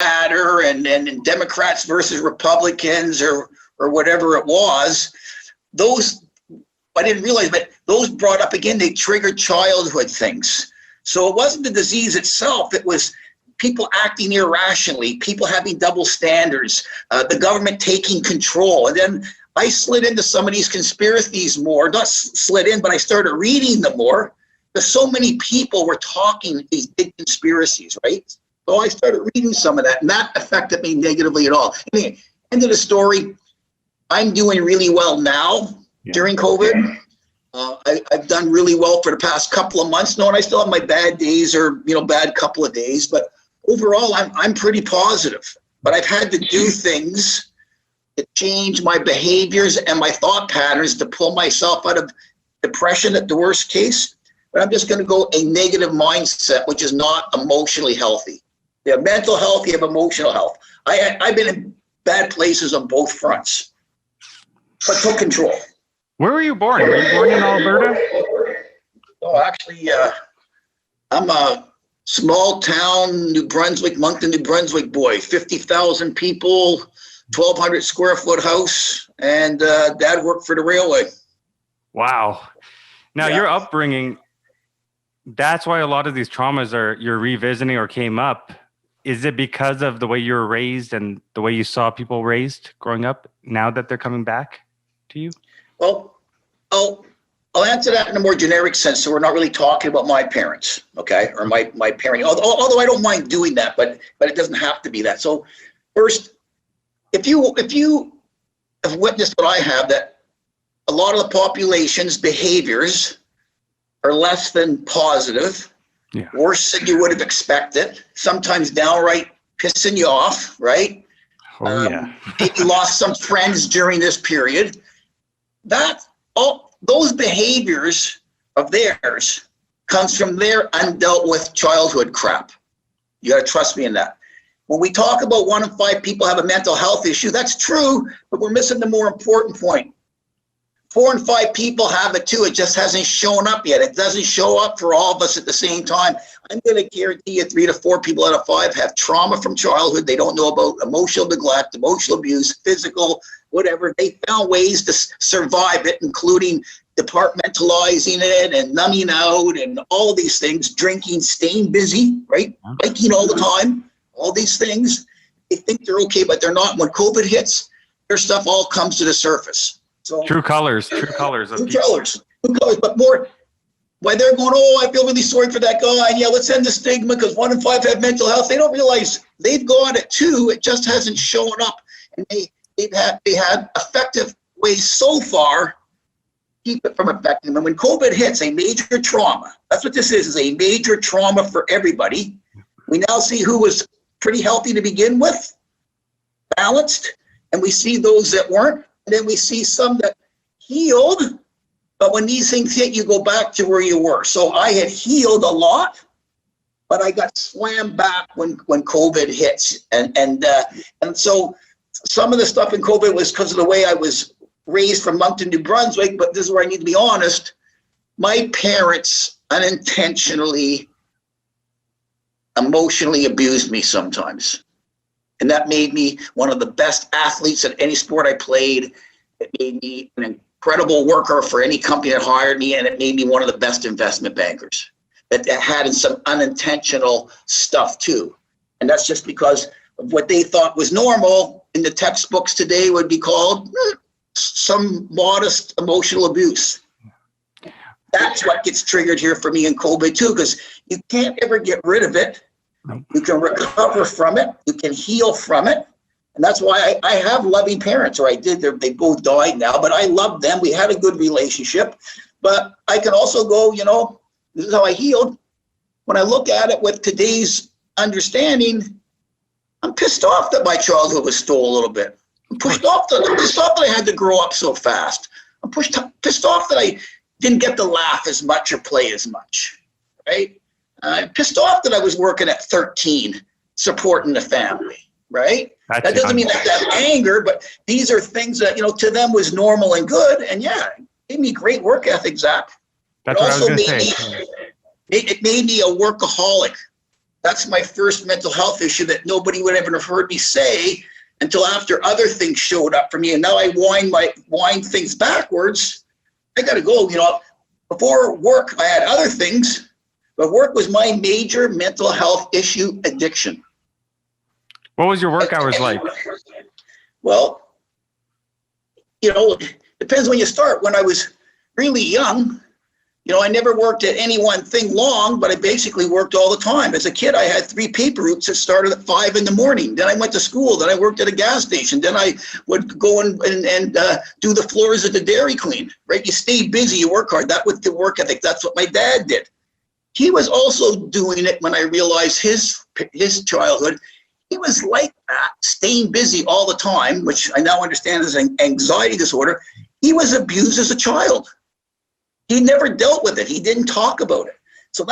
matter and Democrats versus Republicans or whatever it was, those, I didn't realize, but those brought up again, they triggered childhood things. So it wasn't the disease itself, it was people acting irrationally, people having double standards, the government taking control. And then I slid into some of these conspiracies more, not slid in, but I started reading them more, because so many people were talking these big conspiracies, right? So I started reading some of that, and that affected me negatively at all. Anyway, end of the story, I'm doing really well now during COVID. I've done really well for the past couple of months. No, and I still have my bad days or, bad couple of days, but overall, I'm pretty positive. But I've had to do things to change my behaviors and my thought patterns to pull myself out of depression at the worst case. But I'm just going to go a negative mindset, which is not emotionally healthy. You have mental health, you have emotional health. I've been in bad places on both fronts, but took control. Where were you born? Were you born in Alberta? Oh, actually, I'm a small town, New Brunswick, Moncton, New Brunswick boy, 50,000 people, 1,200 square foot house, and Dad worked for the railway. Wow. Now, your upbringing, that's why a lot of these traumas you're revisiting or came up. Is it because of the way you were raised and the way you saw people raised growing up, now that they're coming back to you? Well, I'll answer that in a more generic sense. So we're not really talking about my parents, okay, or my parenting. Although I don't mind doing that, but it doesn't have to be that. So first, if you have witnessed what I have, that a lot of the population's behaviors are less than positive, worse than you would have expected. Sometimes downright pissing you off, right? Maybe lost some friends during this period. Those behaviors of theirs comes from their undealt with childhood crap. You got to trust me in that. When we talk about 1 in 5 people have a mental health issue, that's true, but we're missing the more important point. 4 in 5 people have it too. It just hasn't shown up yet. It doesn't show up for all of us at the same time. I'm going to guarantee you 3 to 4 people out of 5 have trauma from childhood. They don't know about emotional neglect, emotional abuse, physical, whatever. They found ways to survive it, including departmentalizing it and numbing out and all these things, drinking, staying busy, right? Biking all the time, all these things. They think they're okay, but they're not. When COVID hits, their stuff all comes to the surface. So, true colors. But more, why they're going, I feel really sorry for that guy. And let's end the stigma because 1 in 5 have mental health. They don't realize they've got it too. It just hasn't shown up. And they had effective ways so far to keep it from affecting them. And when COVID hits, a major trauma, that's what this is a major trauma for everybody. We now see who was pretty healthy to begin with, balanced, and we see those that weren't. And then we see some that healed, but when these things hit, you go back to where you were. So I had healed a lot, but I got slammed back when COVID hits. And so some of the stuff in COVID was because of the way I was raised from Moncton, New Brunswick, but this is where I need to be honest. My parents unintentionally emotionally abused me sometimes. And that made me one of the best athletes at any sport I played. It made me an incredible worker for any company that hired me, and it made me one of the best investment bankers that had some unintentional stuff too. And that's just because of what they thought was normal in the textbooks today would be called some modest emotional abuse. That's what gets triggered here for me in COVID too, because you can't ever get rid of it. You can recover from it. You can heal from it. And that's why I have loving parents, or I did. They both died now, but I loved them. We had a good relationship. But I can also go, this is how I healed. When I look at it with today's understanding, I'm pissed off that my childhood was stole a little bit. I'm pissed off that I had to grow up so fast. I'm pissed off that I didn't get to laugh as much or play as much, right? I'm pissed off that I was working at 13, supporting the family, right? That doesn't mean I have to have anger, but these are things that, to them was normal and good. And it gave me great work ethic, Zach. That's what I was going to say. It made me a workaholic. That's my first mental health issue that nobody would ever have heard me say until after other things showed up for me. And now I wind things backwards. I got to go, before work, I had other things, but work was my major mental health issue addiction. What was your work hours like? Well, depends when you start. When I was really young, I never worked at any one thing long, but I basically worked all the time. As a kid, I had 3 paper routes that started at 5 in the morning. Then I went to school. Then I worked at a gas station. Then I would go and do the floors at the Dairy Queen, right? You stay busy, you work hard. That was the work ethic. That's what my dad did. He was also doing it when I realized his childhood. He was like that, staying busy all the time, which I now understand is an anxiety disorder. He was abused as a child. He never dealt with it. He didn't talk about it. So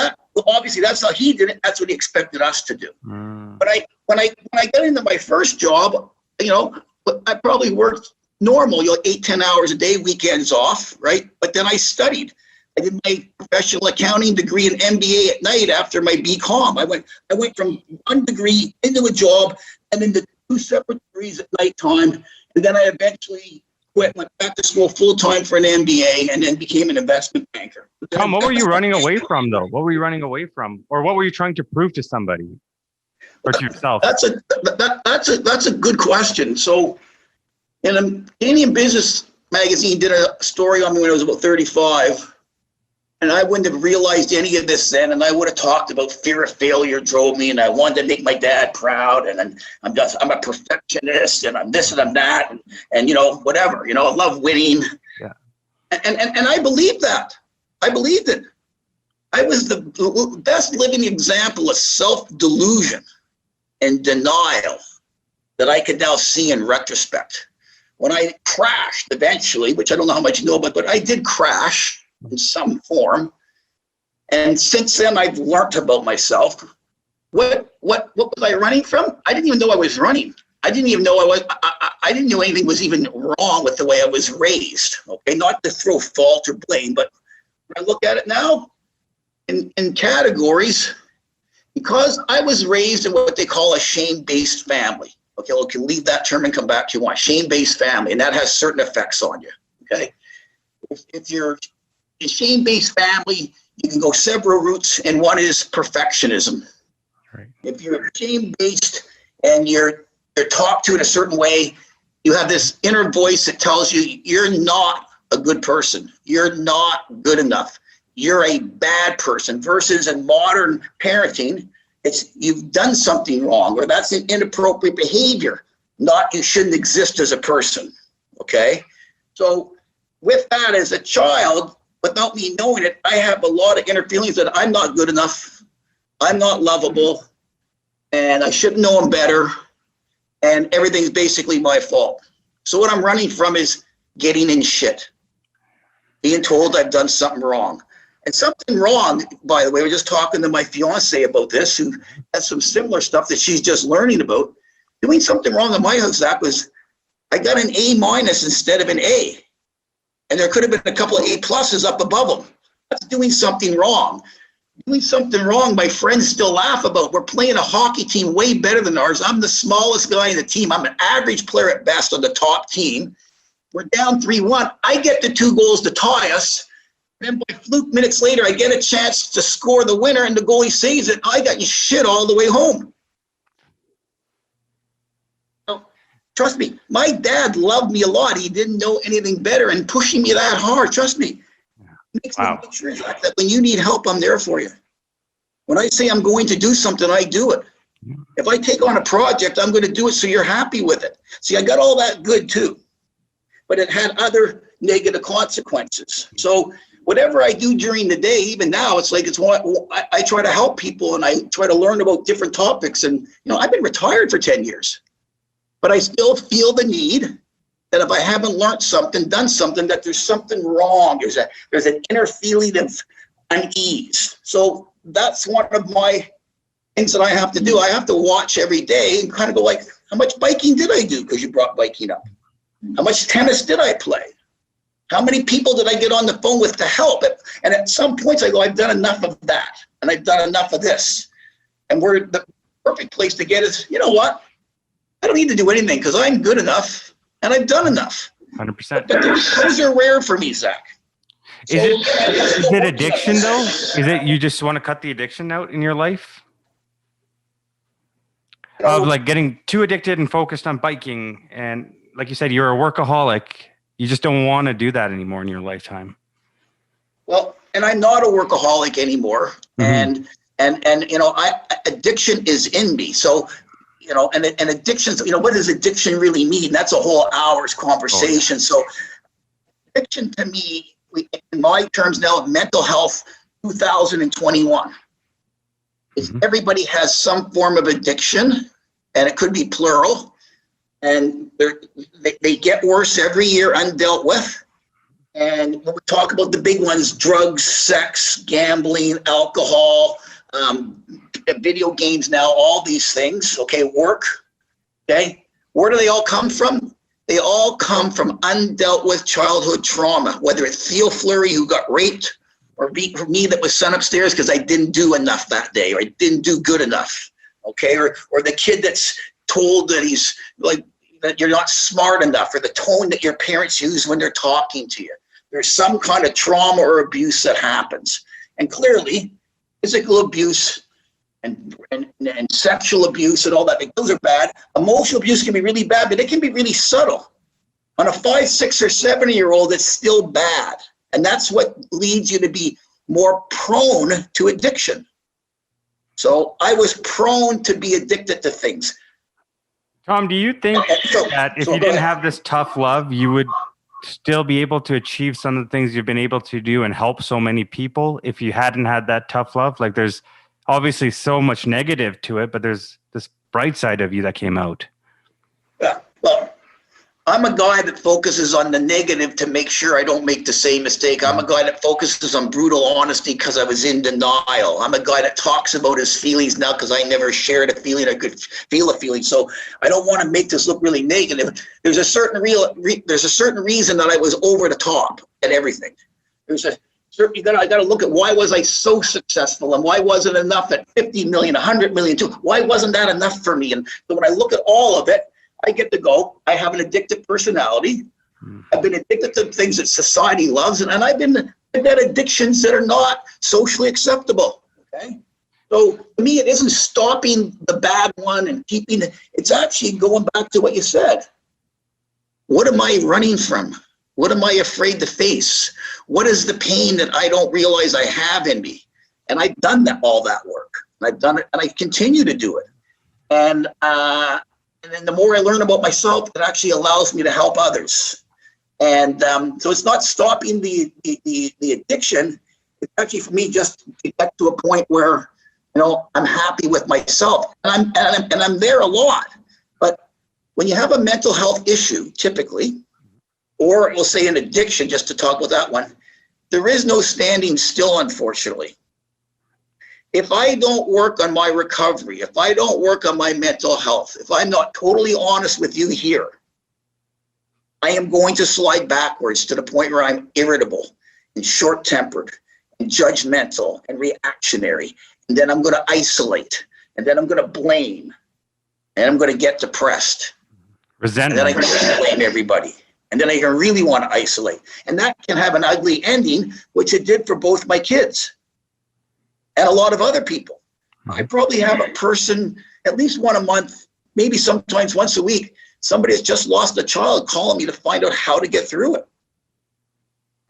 obviously that's how he did it. That's what he expected us to do. But when I got into my first job, I probably worked normal, 8-10 hours a day, weekends off, right? But then I studied. I did my professional accounting degree and MBA at night after my BCom. I went from one degree into a job and into 2 separate degrees at nighttime. And then I eventually went back to school full-time for an MBA and then became an investment banker. Tom, what were you running away from, though? What were you running away from? Or what were you trying to prove to somebody or to yourself? That's a good question. So in a Canadian Business magazine did a story on me when I was about 35. And I wouldn't have realized any of this then, and I would have talked about fear of failure drove me, and I wanted to make my dad proud, and I'm a perfectionist, and I'm this and I'm that, and whatever, I love winning. Yeah. And I believed that. I believed it. I was the best living example of self-delusion and denial that I could now see in retrospect. When I crashed eventually, which I don't know how much you know about, but I did crash in some form. And since then, I've learned about myself. What was I running from? I didn't even know I was running. I didn't even know I didn't know anything was even wrong with the way I was raised. Okay, not to throw fault or blame, but when I look at it now in categories, because I was raised in what they call a shame-based family. Okay, we can leave that term and come back to you. Shame-based family, and that has certain effects on you. Okay, if you're a shame-based family, you can go several routes, and one is perfectionism. Right. If you're shame-based and you're talked to in a certain way, you have this inner voice that tells you you're not a good person. You're not good enough. You're a bad person. Versus in modern parenting, it's you've done something wrong, or that's an inappropriate behavior, not you shouldn't exist as a person. Okay? So with that, as a child, without me knowing it, I have a lot of inner feelings that I'm not good enough, I'm not lovable, and I should know them better, and everything's basically my fault. So what I'm running from is getting in shit, being told I've done something wrong. And something wrong, by the way, we're just talking to my fiance about this, who has some similar stuff that she's just learning about. Doing something wrong in my house, that was, I got an A- instead of an A. And there could have been a couple of A+ up above them. That's doing something wrong. Doing something wrong, my friends still laugh about. We're playing a hockey team way better than ours. I'm the smallest guy in the team. I'm an average player at best on the top team. We're down 3-1. I get the 2 goals to tie us. Then by fluke, minutes later, I get a chance to score the winner, and the goalie saves it. I got you shit all the way home. Trust me, my dad loved me a lot. He didn't know anything better, and pushing me that hard, trust me, makes me make sure that when you need help, I'm there for you. When I say I'm going to do something, I do it. If I take on a project, I'm going to do it so you're happy with it. See, I got all that good too, but it had other negative consequences. So whatever I do during the day, even now, it's like I try to help people, and I try to learn about different topics. And I've been retired for 10 years. But I still feel the need that if I haven't learned something, done something, that there's something wrong. There's an inner feeling of unease. So that's one of my things that I have to do. I have to watch every day and kind of go like, how much biking did I do? Because you brought biking up. How much tennis did I play? How many people did I get on the phone with to help? And at some points I go, I've done enough of that. And I've done enough of this. And where the perfect place to get is, you know what? I don't need to do anything because I'm good enough and I've done enough. 100%. But those are rare for me, Zach. Is it addiction though? Is it you just want to cut the addiction out in your life? Of like getting too addicted and focused on biking, and like you said, you're a workaholic. You just don't want to do that anymore in your lifetime. Well, and I'm not a workaholic anymore, and you know, addiction is in me. So, you know, and addictions. You know, what does addiction really mean? That's a whole hour's conversation. So, addiction to me, in my terms now, mental health, 2021. Is everybody has some form of addiction, and it could be plural, and they get worse every year undealt with. And when we talk about the big ones, drugs, sex, gambling, alcohol, video games now, all these things, okay, work, okay, where do they all come from? They all come from undealt with childhood trauma, whether it's Theo Fleury who got raped, or me that was sent upstairs because I didn't do enough that day, or I didn't do good enough, okay? Or the kid that's told that he's like, that you're not smart enough, or the tone that your parents use when they're talking to you. There's some kind of trauma or abuse that happens. And clearly, physical abuse and sexual abuse and all that, those are bad. Emotional abuse can be really bad, but it can be really subtle. On a 5, 6, or 7-year-old, it's still bad. And that's what leads you to be more prone to addiction. So I was prone to be addicted to things. Tom, do you think that if you didn't have this tough love, you would still be able to achieve some of the things you've been able to do and help so many people if you hadn't had that tough love? Like, there's obviously so much negative to it, but there's this bright side of you that came out. Yeah, well, I'm a guy that focuses on the negative to make sure I don't make the same mistake. I'm a guy that focuses on brutal honesty because I was in denial. I'm a guy that talks about his feelings now because I never shared a feeling. I could feel a feeling. So I don't want to make this look really negative. There's a certain reason that I was over the top at everything. I got to look at why was I so successful, and why wasn't enough at 50 million, 100 million too? Why wasn't that enough for me? And so when I look at all of it, I get to go, I have an addictive personality. I've been addicted to things that society loves, and I've been at addictions that are not socially acceptable, okay? So to me, it isn't stopping the bad one and keeping it. It's actually going back to what you said. What am I running from? What am I afraid to face? What is the pain that I don't realize I have in me? And I've done all that work. And I've done it, and I continue to do it. And then the more I learn about myself, it actually allows me to help others. And so it's not stopping the addiction. It's actually for me just to get to a point where, you know, I'm happy with myself, and I'm there a lot. But when you have a mental health issue, typically, or we'll say an addiction, just to talk about that one, there is no standing still, unfortunately. If I don't work on my recovery, if I don't work on my mental health, if I'm not totally honest with you here, I am going to slide backwards to the point where I'm irritable and short-tempered and judgmental and reactionary. And then I'm going to isolate. And then I'm going to blame. And I'm going to get depressed. Resentment. And then I'm going to blame everybody. And then I really want to isolate. And that can have an ugly ending, which it did for both my kids and a lot of other people. I probably have a person, at least one a month, maybe sometimes once a week, somebody has just lost a child calling me to find out how to get through it.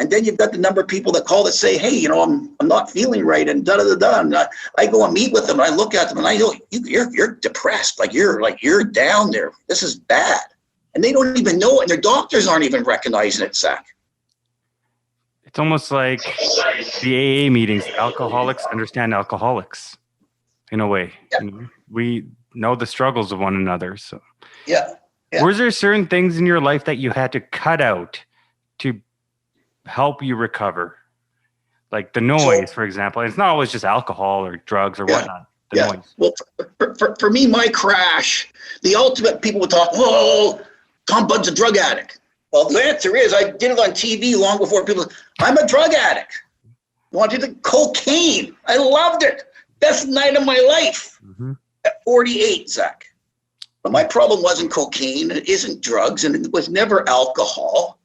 And then you've got the number of people that call that say, hey, you know, I'm not feeling right, and da-da-da-da. And I go and meet with them, and I look at them, and I go, you're depressed, like you're down there. This is bad. And they don't even know it, and their doctors aren't even recognizing it, Zach. It's almost like the AA meetings. Alcoholics understand alcoholics in a way. Yeah. You know, we know the struggles of one another. So, yeah. Were there certain things in your life that you had to cut out to help you recover? Like the noise, for example. It's not always just alcohol or drugs or whatnot. The noise. Well, for me, my crash, the ultimate, people would talk, oh, Tom Bud's a drug addict. Well, the answer is I did it on TV long before people. I'm a drug addict. I wanted the cocaine. I loved it. Best night of my life at 48, Zach. But my problem wasn't cocaine, it isn't drugs, and it was never alcohol.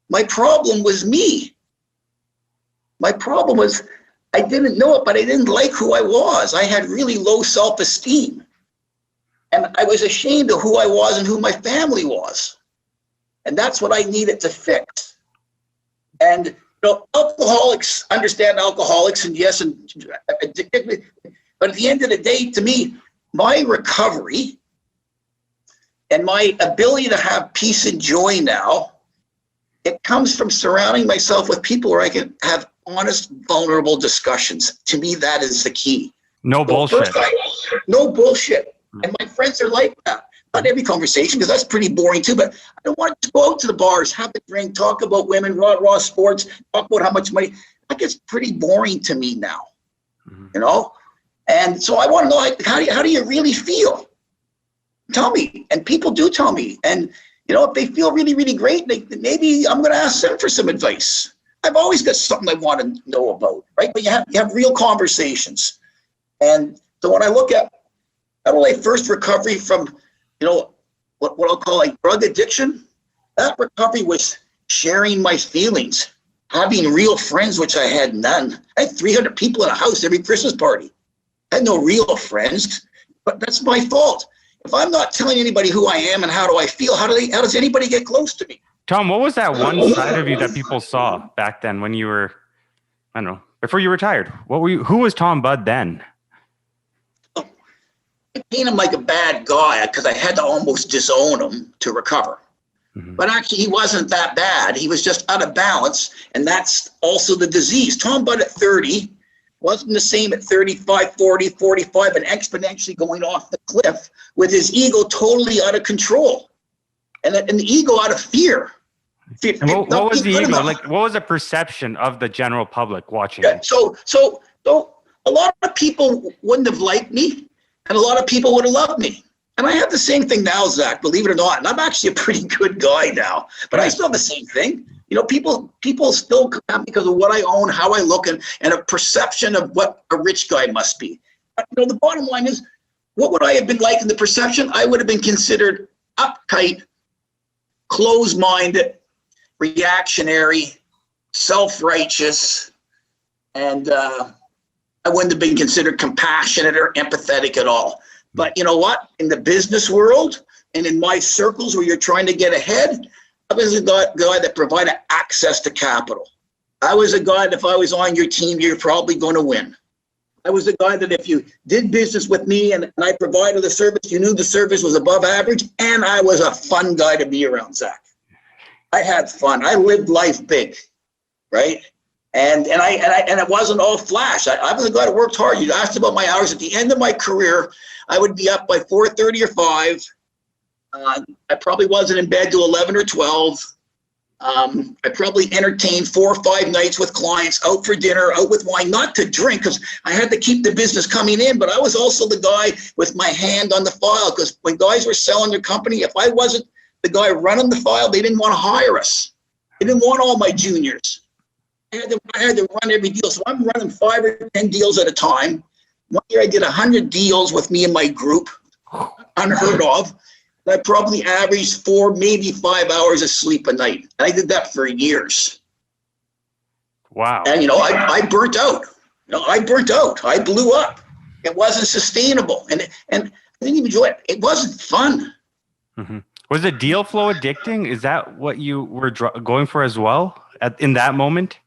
My problem was me. My problem was I didn't know it, but I didn't like who I was. I had really low self-esteem. And I was ashamed of who I was and who my family was. And that's what I needed to fix. And alcoholics understand alcoholics, and yes, but at the end of the day, to me, my recovery and my ability to have peace and joy now, it comes from surrounding myself with people where I can have honest, vulnerable discussions. To me, that is the key. No bullshit. No bullshit. And my friends are like that. Not every conversation, because that's pretty boring too, but I don't want to go out to the bars, have a drink, talk about women, raw sports, talk about how much money. That gets pretty boring to me now, And so I want to know, how do you really feel? Tell me. And people do tell me. And, if they feel really, really great, maybe I'm going to ask them for some advice. I've always got something I want to know about, right? But you have real conversations. And so when I look at not only first recovery from, what I'll call like drug addiction, that recovery was sharing my feelings, having real friends, which I had none. I had 300 people in a house every Christmas party. I had no real friends, but that's my fault. If I'm not telling anybody who I am and how do I feel, how does anybody get close to me? Tom, what was that one side of you that people saw back then when you were, I don't know, before you retired? Who was Tom Budd then? I painted him like a bad guy because I had to almost disown him to recover. Mm-hmm. But actually, he wasn't that bad. He was just out of balance, and that's also the disease. Tom Budd at 30 wasn't the same at 35, 40, 45, and exponentially going off the cliff with his ego totally out of control. And the ego out of fear. And what was the ego? Like, what was the perception of the general public watching? Yeah, so a lot of people wouldn't have liked me, and a lot of people would have loved me. And I have the same thing now, Zach, believe it or not. And I'm actually a pretty good guy now, but I still have the same thing. People still come at me because of what I own, how I look, and a perception of what a rich guy must be. But, the bottom line is, what would I have been like in the perception? I would have been considered uptight, closed-minded, reactionary, self-righteous, and I wouldn't have been considered compassionate or empathetic at all. But you know what? In the business world and in my circles where you're trying to get ahead, I was a guy that provided access to capital. I was a guy that if I was on your team, you're probably going to win. I was a guy that if you did business with me and I provided the service, you knew the service was above average, and I was a fun guy to be around, Zach. I had fun. I lived life big, right? And it wasn't all flash. I was a guy that worked hard. You asked about my hours. At the end of my career, I would be up by 4:30 or 5. I probably wasn't in bed till 11 or 12. I probably entertained 4 or 5 nights with clients, out for dinner, out with wine, not to drink because I had to keep the business coming in, but I was also the guy with my hand on the file because when guys were selling their company, if I wasn't the guy running the file, they didn't want to hire us. They didn't want all my juniors. I had to run every deal. So I'm running 5 or 10 deals at a time. One year I did 100 deals with me and my group, unheard of. And I probably averaged 4, maybe 5 hours of sleep a night. And I did that for years. Wow. And, I burnt out. I burnt out. I blew up. It wasn't sustainable. And I didn't even enjoy it. It wasn't fun. Mm-hmm. Was the deal flow addicting? Is that what you were going for as well in that moment?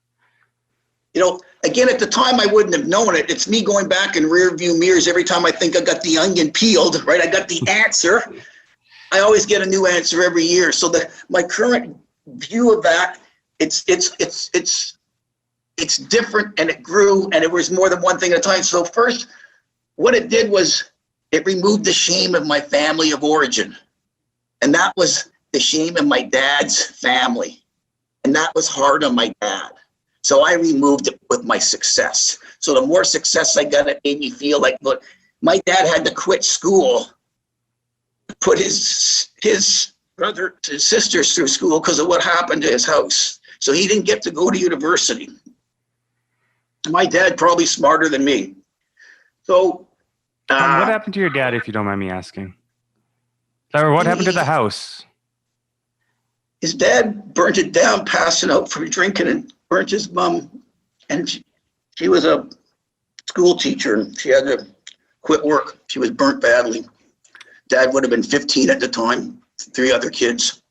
Again, at the time, I wouldn't have known it. It's me going back in rear view mirrors every time I think I got the onion peeled, right? I got the answer. I always get a new answer every year. So my current view of that, it's different, and it grew, and it was more than one thing at a time. So first, what it did was it removed the shame of my family of origin. And that was the shame of my dad's family. And that was hard on my dad. So I removed it with my success. So the more success I got, it made me feel like, look, my dad had to quit school, put his brother, his sisters through school because of what happened to his house. So he didn't get to go to university. My dad probably smarter than me. So, What happened to your dad, if you don't mind me asking? Or what happened to the house? His dad burnt it down, passing out from drinking, and burnt his mom. And she was a school teacher, and she had to quit work. She was burnt badly. Dad would have been 15 at the time, 3 other kids.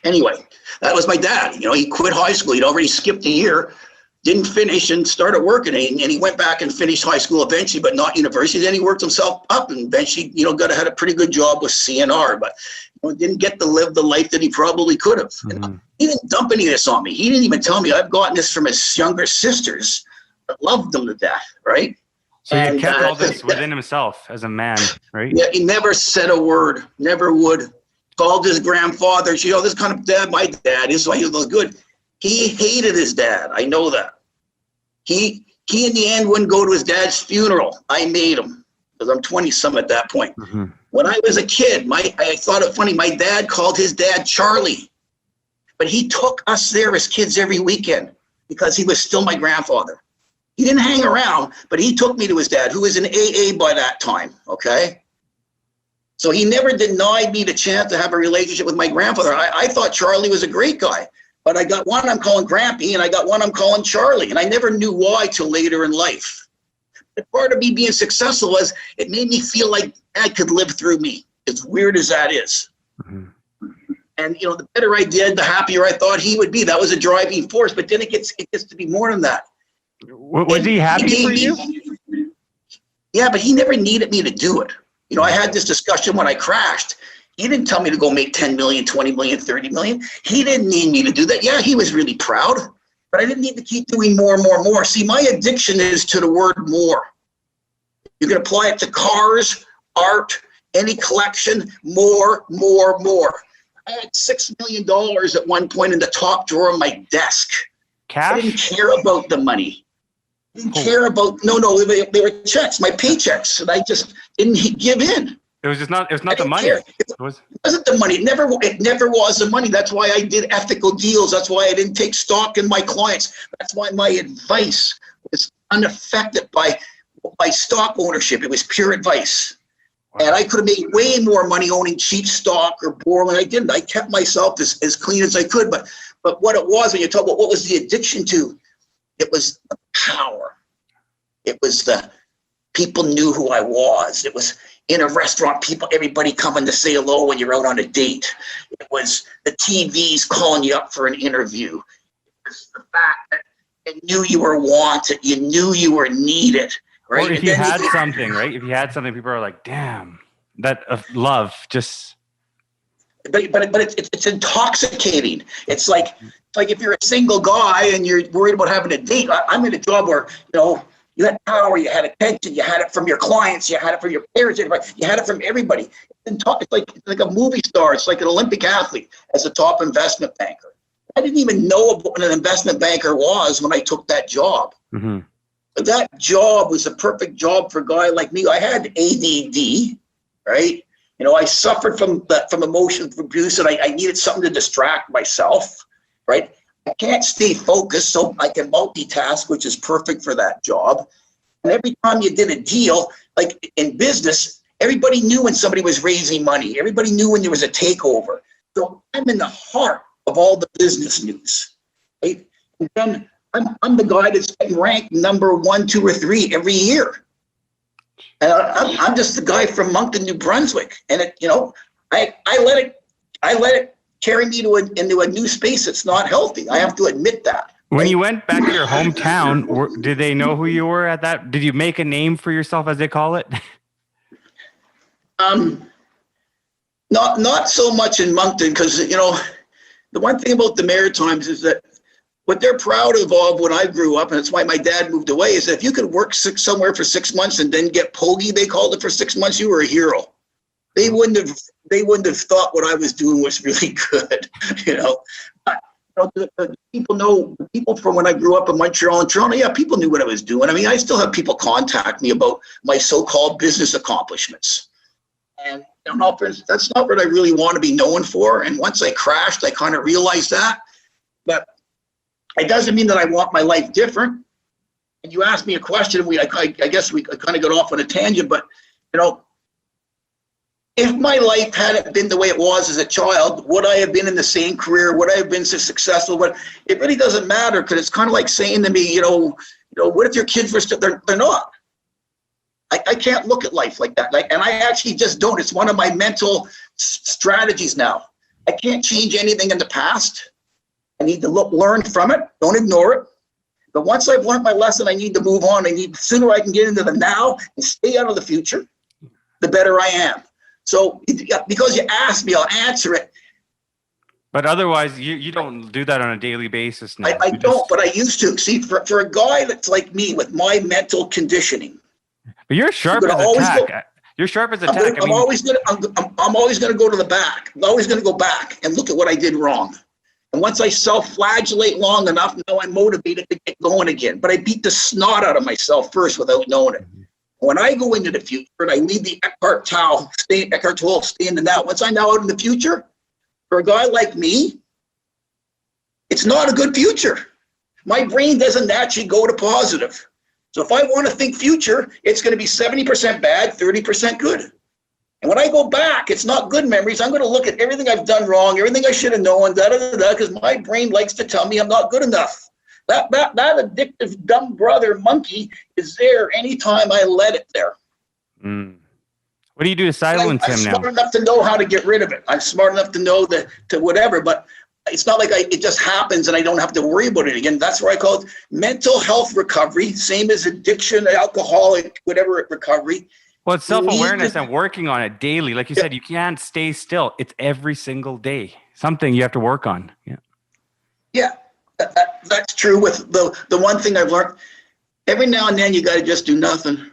Anyway, that was my dad. You know, he quit high school. He'd already skipped a year, didn't finish, and started working. And he went back and finished high school eventually, but not university. Then he worked himself up and eventually, you know, had a pretty good job with CNR, but you know, didn't get to live the life that he probably could have. Mm-hmm. He didn't dump any of this on me. He didn't even tell me. I've gotten this from his younger sisters that loved him to death, right? So he kept all this within himself as a man, right? Yeah, he never said a word, never would. Called his grandfather, you know, this kind of dad, my dad, this is why he was good. He hated his dad. I know that. He in the end wouldn't go to his dad's funeral. I made him because I'm 20-some at that point. Mm-hmm. When I was a kid, I thought it funny. My dad called his dad Charlie, but he took us there as kids every weekend because he was still my grandfather. He didn't hang around, but he took me to his dad, who was in AA by that time, okay? So he never denied me the chance to have a relationship with my grandfather. I thought Charlie was a great guy, but I got one I'm calling Grampy, and I got one I'm calling Charlie, and I never knew why till later in life. But part of me being successful was it made me feel like Dad could live through me, as weird as that is. Mm-hmm. And, you know, the better I did, the happier I thought he would be. That was a driving force, but then it gets to be more than that. Was he happy for you? Yeah, but he never needed me to do it. You know, I had this discussion when I crashed. He didn't tell me to go make 10 million, 20 million, 30 million. He didn't need me to do that. Yeah, he was really proud, but I didn't need to keep doing more and more and more. See, my addiction is to the word more. You can apply it to cars, art, any collection, more. I had $6 million at one point in the top drawer of my desk. Cash? I didn't care about the money. Didn't care about they were checks, my paychecks, and I just didn't give in. It was not the money. It wasn't the money. It never was the money. That's why I did ethical deals. That's why I didn't take stock in my clients. That's why my advice was unaffected by stock ownership. It was pure advice. Wow. And I could have made way more money owning cheap stock or borrowing. I didn't. I kept myself as clean as I could. But what it was, when you talk about what was the addiction to, it was the power. It was the people knew who I was. It was in a restaurant, everybody coming to say hello when you're out on a date. It was the TVs calling you up for an interview. It was the fact that you knew you were wanted. You knew you were needed. Right? Or if you had something, right? If you had something, people are like, damn, that love just... But it's intoxicating. It's like if you're a single guy and you're worried about having a date. I'm in a job where, you know, you had power, you had attention, you had it from your clients, you had it from your parents, you had it from everybody. It's like a movie star. It's like an Olympic athlete as a top investment banker. I didn't even know what an investment banker was when I took that job. Mm-hmm. But that job was a perfect job for a guy like me. I had ADD, right? You know, I suffered from emotional abuse, and I needed something to distract myself, right? I can't stay focused, so I can multitask, which is perfect for that job. And every time you did a deal, like in business, everybody knew when somebody was raising money. Everybody knew when there was a takeover. So I'm in the heart of all the business news, right? And then I'm the guy that's getting ranked number 1, 2, or 3 every year. And I'm just the guy from Moncton, New Brunswick, and I let it carry me into a new space that's not healthy. I have to admit that. When you went back to your hometown, did they know who you were at that? Did you make a name for yourself, as they call it? Not so much in Moncton, because the one thing about the Maritimes is that what they're proud of when I grew up, and it's why my dad moved away, is that if you could work somewhere for 6 months and then get pogie, they called it, for 6 months, you were a hero. They wouldn't have thought what I was doing was really good. The people from when I grew up in Montreal and Toronto, yeah, people knew what I was doing. I mean, I still have people contact me about my so-called business accomplishments. And that's not what I really want to be known for. And once I crashed, I kind of realized that. But it doesn't mean that I want my life different. and you asked me a question. I guess we kind of got off on a tangent, but if my life hadn't been the way it was as a child, would I have been in the same career? Would I have been so successful? But it really doesn't matter, because it's kind of like saying to me, what if your kids were still, they're not. I can't look at life like that. And I actually just don't. It's one of my mental strategies now. I can't change anything in the past. I need to learn from it. Don't ignore it. But once I've learned my lesson, I need to move on. The sooner I can get into the now and stay out of the future, the better I am. So because you asked me, I'll answer it. But otherwise, you don't do that on a daily basis now. I don't, but I used to. See, for a guy that's like me with my mental conditioning. But you're sharp as a tack. You're sharp as a tack. I'm always gonna go to the back. I'm always gonna go back and look at what I did wrong. And once I self-flagellate long enough, now I'm motivated to get going again. But I beat the snot out of myself first without knowing it. When I go into the future and I leave the Eckhart Tolle, stay in the now. Once I'm now out in the future, for a guy like me, it's not a good future. My brain doesn't naturally go to positive. So if I want to think future, it's going to be 70% bad, 30% good. And when I go back, it's not good memories. I'm going to look at everything I've done wrong, everything I should have known, because my brain likes to tell me I'm not good enough. That addictive dumb brother monkey is there anytime I let it there. What do you do to silence him now? I'm smart enough to know how to get rid of it. I'm smart enough to know to whatever, but it's not like it just happens and I don't have to worry about it again. That's where I call it mental health recovery, same as addiction, alcoholic, whatever recovery. Well, it's self-awareness and working on it daily. Like you said, you can't stay still. It's every single day. Something you have to work on. Yeah, that's true. With the one thing I've learned, every now and then you got to just do nothing.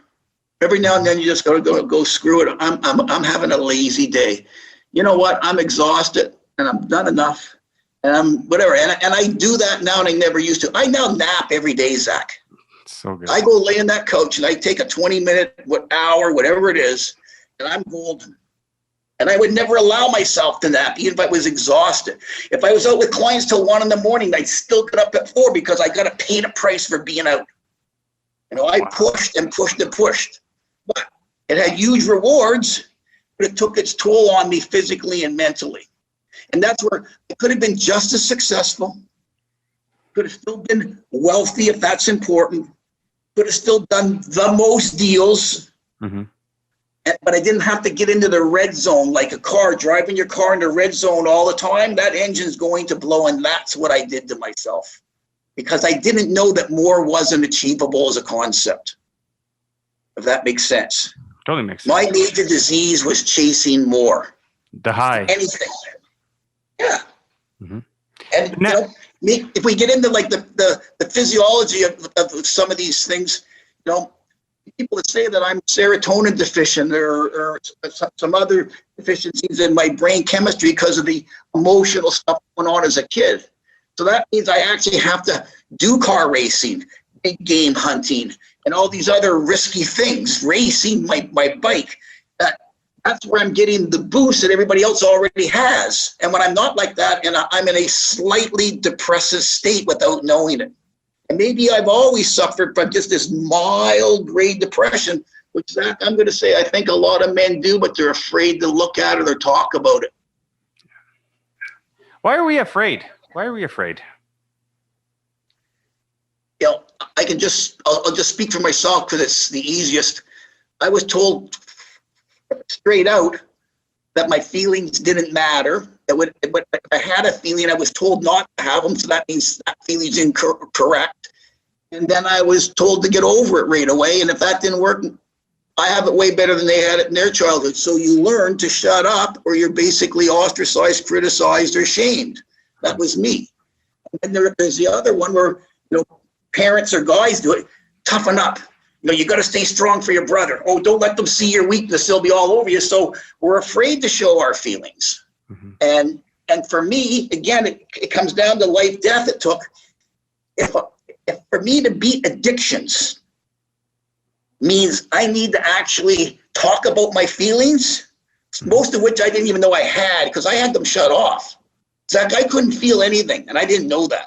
Every now and then you just got to go screw it. I'm having a lazy day. You know what? I'm exhausted and I'm done enough. And I'm whatever. And I do that now, and I never used to. I now nap every day, Zach. So good. I go lay in that couch and I take a 20-minute, hour, whatever it is, and I'm golden. And I would never allow myself to nap, even if I was exhausted. If I was out with clients till 1 a.m, I'd still get up at 4 because I got to pay the price for being out. I pushed and pushed and pushed. But it had huge rewards, but it took its toll on me physically and mentally. And that's where I could have been just as successful, could have still been wealthy if that's important, could have still done the most deals, but I didn't have to get into the red zone like a car, driving your car in the red zone all the time. That engine's going to blow, and that's what I did to myself because I didn't know that more wasn't achievable as a concept, if that makes sense. Totally makes sense. My major disease was chasing more. The high. Anything. Yeah. And if we get into like the physiology of some of these things, people that say that I'm serotonin deficient or some other deficiencies in my brain chemistry because of the emotional stuff going on as a kid. So that means I actually have to do car racing, big game hunting, and all these other risky things, racing my bike. That's where I'm getting the boost that everybody else already has. And when I'm not like that, and I'm in a slightly depressive state without knowing it. And maybe I've always suffered from just this mild grade depression, which Zach, I'm going to say I think a lot of men do, but they're afraid to look at it or talk about it. Why are we afraid? Why are we afraid? I'll just speak for myself because it's the easiest. I was told straight out that my feelings didn't matter. But if I had a feeling, I was told not to have them, so that means that feeling's incorrect. And then I was told to get over it right away, and if that didn't work, I have it way better than they had it in their childhood. So you learn to shut up, or you're basically ostracized, criticized, or shamed. That was me. And then there's the other one where parents or guys do it. Toughen up. You got to stay strong for your brother. Oh, don't let them see your weakness. They'll be all over you. So we're afraid to show our feelings. And for me, again, it comes down to life, death. It took, if for me to beat addictions means I need to actually talk about my feelings, most of which I didn't even know I had because I had them shut off. Zach, I couldn't feel anything, and I didn't know that.